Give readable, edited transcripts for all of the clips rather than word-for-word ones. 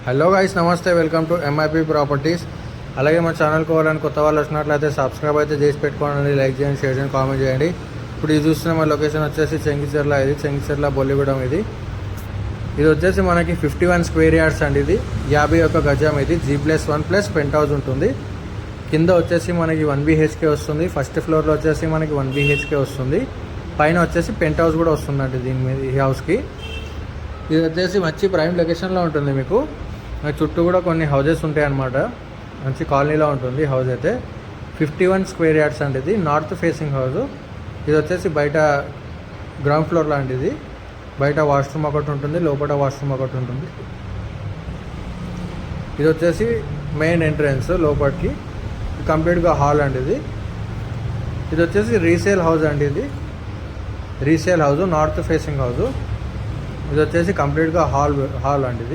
Hello guys, నమస్తే. Welcome to MIP properties. అలాగే మా ఛానల్కి వాళ్ళని కొత్త వాళ్ళు వచ్చినట్లయితే సబ్స్క్రైబ్ అయితే చేసి పెట్టుకోండి, లైక్ చేయండి, షేర్ చేయండి, కామెంట్ చేయండి. ఇప్పుడు ఇది చూస్తున్న మా లొకేషన్ వచ్చేసి చెంగిచెర్ల. ఇది చెంగిచెర్ల బొల్లిగూడెం. ఇది వచ్చేసి మనకి 51 స్క్వేర్ యార్డ్స్ అండి. ఇది 51 గజం. ఇది G+1+ పెంట్ హౌస్ ఉంటుంది. కింద వచ్చేసి మనకి 1 BHK వస్తుంది. ఫస్ట్ ఫ్లోర్లో వచ్చేసి మనకి 1 BHK వస్తుంది. పైన వచ్చేసి పెంట్ హౌస్ కూడా వస్తుందండి దీని మీద, ఈ హౌస్కి. ఇది వచ్చేసి మంచి ప్రైమ్ లొకేషన్లో ఉంటుంది. మీకు చుట్టూ కూడా కొన్ని హౌజెస్ ఉంటాయి అన్నమాట. మంచి కాలనీలో ఉంటుంది హౌస్ అయితే. 51 స్క్వేర్ యార్డ్స్ అండి. ఇది నార్త్ ఫేసింగ్ హౌస్. ఇది వచ్చేసి బయట గ్రౌండ్ ఫ్లోర్ లాంటిది. బయట వాష్రూమ్ ఒకటి ఉంటుంది, లోపల వాష్రూమ్ ఒకటి ఉంటుంది. ఇది వచ్చేసి మెయిన్ ఎంట్రన్స్ లోపలికి. కంప్లీట్గా హాల్ అండి ఇది. ఇది వచ్చేసి రీసేల్ హౌస్ అండి. ఇది resale house, north facing house. ఇది వచ్చేసి కంప్లీట్గా హాల్ అండి.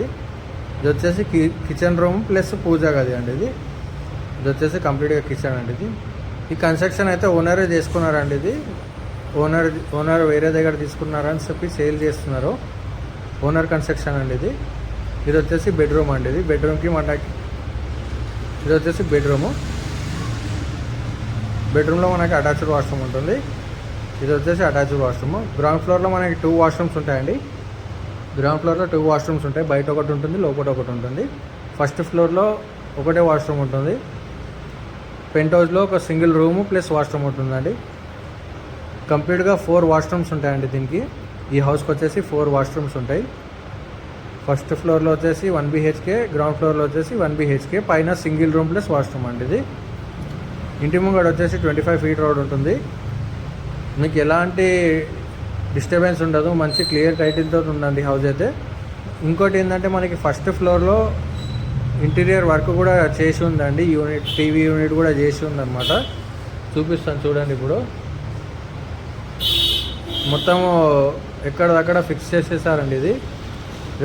ఇది వచ్చేసి కిచెన్ రూమ్ ప్లస్ పూజా గది అండి. ఇది వచ్చేసి కంప్లీట్గా కిచెన్ అండి. ఈ కన్స్ట్రక్షన్ అయితే ఓనరే చేసుకున్నారండి. ఇది ఓనర్ వేరే దగ్గర తీసుకున్నారని చెప్పి సేల్ చేస్తున్నారు. ఓనర్ కన్స్ట్రక్షన్ అండి. ఇది వచ్చేసి బెడ్రూమ్ అండి. ఇది బెడ్రూమ్కి మనకి ఇది వచ్చేసి బెడ్రూమ్లో మనకి అటాచ్డ్ వాష్రూమ్ ఉంటుంది. ఇది వచ్చేసి అటాచ్డ్ వాష్రూమ్. గ్రౌండ్ ఫ్లోర్లో మనకి 2 వాష్రూమ్స్ ఉంటాయండి. గ్రౌండ్ ఫ్లోర్లో 2 వాష్రూమ్స్ ఉంటాయి. బయట ఒకటి ఉంటుంది, లోపల ఒకటి ఉంటుంది. ఫస్ట్ ఫ్లోర్లో ఒకటే వాష్రూమ్ ఉంటుంది. పెంట్ హౌస్లో ఒక సింగిల్ రూము ప్లస్ వాష్రూమ్ ఉంటుందండి. కంప్లీట్గా 4 వాష్రూమ్స్ ఉంటాయండి దీనికి. ఈ హౌస్కి వచ్చేసి 4 వాష్రూమ్స్ ఉంటాయి. ఫస్ట్ ఫ్లోర్లో వచ్చేసి 1 BHK, గ్రౌండ్ ఫ్లోర్లో వచ్చేసి 1 BHK, పైన సింగిల్ రూమ్ ప్లస్ వాష్రూమ్ అండి. ఇది ఇంటి ముంగడ వచ్చేసి 25 ఫీట్ రోడ్ ఉంటుంది. మీకు ఎలాంటి డిస్టర్బెన్స్ ఉండదు. మంచి క్లియర్ టైటిల్తో ఉందండి హౌస్ అయితే. ఇంకోటి ఏంటంటే మనకి ఫస్ట్ ఫ్లోర్లో ఇంటీరియర్ వర్క్ కూడా చేసి ఉందండి. టీవీ యూనిట్ కూడా చేసి ఉందన్నమాట. చూపిస్తాను చూడండి. ఇప్పుడు మొత్తము ఎక్కడదక్కడ ఫిక్స్ చేసేసారండి. ఇది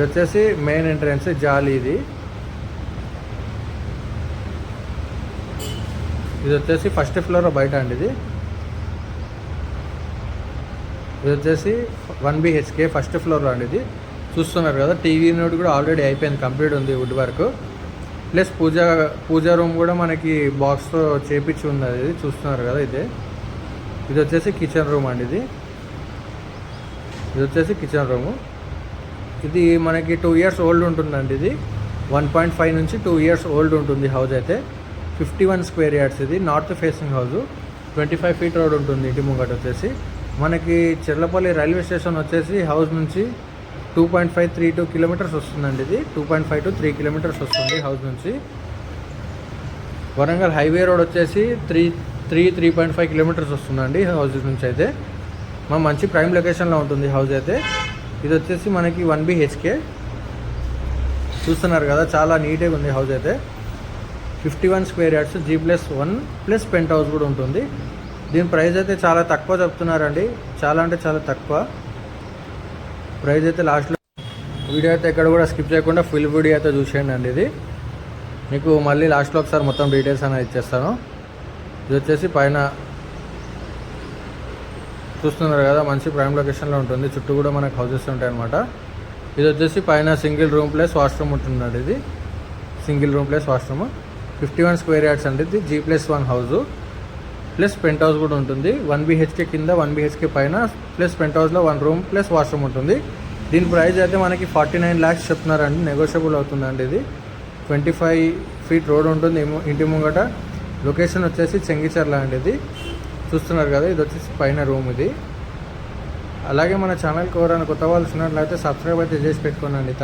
వచ్చేసి మెయిన్ ఎంట్రన్స్ జాలి. ఇది వచ్చేసి ఫస్ట్ ఫ్లోర్ బయట అండి. ఇది వచ్చేసి 1 BHK ఫస్ట్ ఫ్లోర్లో అండి. ఇది చూస్తున్నారు కదా, టీవీ యూనిట్ కూడా ఆల్రెడీ అయిపోయింది, కంప్లీట్ ఉంది వుడ్ వర్క్. ప్లస్ పూజా రూమ్ కూడా మనకి బాక్స్తో చేపించి ఉంది. అది చూస్తున్నారు కదా. ఇది వచ్చేసి కిచెన్ రూమ్ అండి. ఇది వచ్చేసి కిచెన్ రూము. ఇది మనకి 2 ఇయర్స్ ఓల్డ్ ఉంటుందండి. ఇది 1.5 నుంచి 2 ఇయర్స్ ఓల్డ్ ఉంటుంది హౌస్ అయితే. 51 స్క్వేర్ యార్డ్స్. ఇది north facing house. 25 feet road ఉంటుంది ఇంటి ముంగట వచ్చేసి. మనకి చెర్లపల్లి రైల్వే స్టేషన్ వచ్చేసి హౌస్ నుంచి 2.532 కిలోమీటర్స్ వస్తుందండి. ఇది 2.5 to 3 కిలోమీటర్స్ వస్తుంది హౌస్ నుంచి. వరంగల్ హైవే రోడ్ వచ్చేసి 3.5 కిలోమీటర్స్ వస్తుందండి హౌస్ నుంచి అయితే. మంచి ప్రైమ్ లొకేషన్లో ఉంటుంది హౌస్ అయితే. ఇది వచ్చేసి మనకి 1 BHK. చూస్తున్నారు కదా, చాలా నీట్గా ఉంది హౌస్ అయితే. 51 square yards, G+1+ pent house కూడా ఉంటుంది. దీని ప్రైస్ అయితే చాలా తక్కువ చెప్తున్నారండి. చాలా అంటే చాలా తక్కువ ప్రైస్ అయితే. లాస్ట్లో వీడియో అయితే ఎక్కడ కూడా స్కిప్ చేయకుండా ఫుల్ వీడియో అయితే చూసేయండి అండి. ఇది మీకు మళ్ళీ లాస్ట్లో ఒకసారి మొత్తం డీటెయిల్స్ అనేది ఇచ్చేస్తాను. ఇది వచ్చేసి పైన చూస్తున్నారు కదా, మంచి ప్రైమ్ లొకేషన్లో ఉంటుంది. చుట్టూ కూడా మనకు హౌసెస్ ఉంటాయి అన్నమాట. ఇది వచ్చేసి పైన సింగిల్ రూమ్ ప్లస్ వాష్రూమ్ ఉంటుందండి. ఇది single room plus washroom. 51 square yards అండి. ఇది G+1 house plus pent house కూడా ఉంటుంది. 1 BHK కింద, 1 BHK పైన, ప్లస్ పెంట్ హౌస్లో 1 రూమ్ ప్లస్ వాష్రూమ్ ఉంటుంది. దీని ప్రైస్ అయితే మనకి 49 lakhs చెప్తున్నారండి. నెగోషియబుల్ అవుతుందండి. ఇది 25 ఫీట్ రోడ్ ఉంటుంది ఇంటి ముంగట. లొకేషన్ వచ్చేసి చెంగిచెర్ల అండి. ఇది చూస్తున్నారు కదా, ఇది వచ్చేసి పైన రూమ్. ఇది అలాగే మన ఛానల్కి ఎవరైనా కొత్త వాళ్ళు వచ్చినట్లయితే సబ్స్క్రైబ్ అయితే చేసి పెట్టుకోనండి.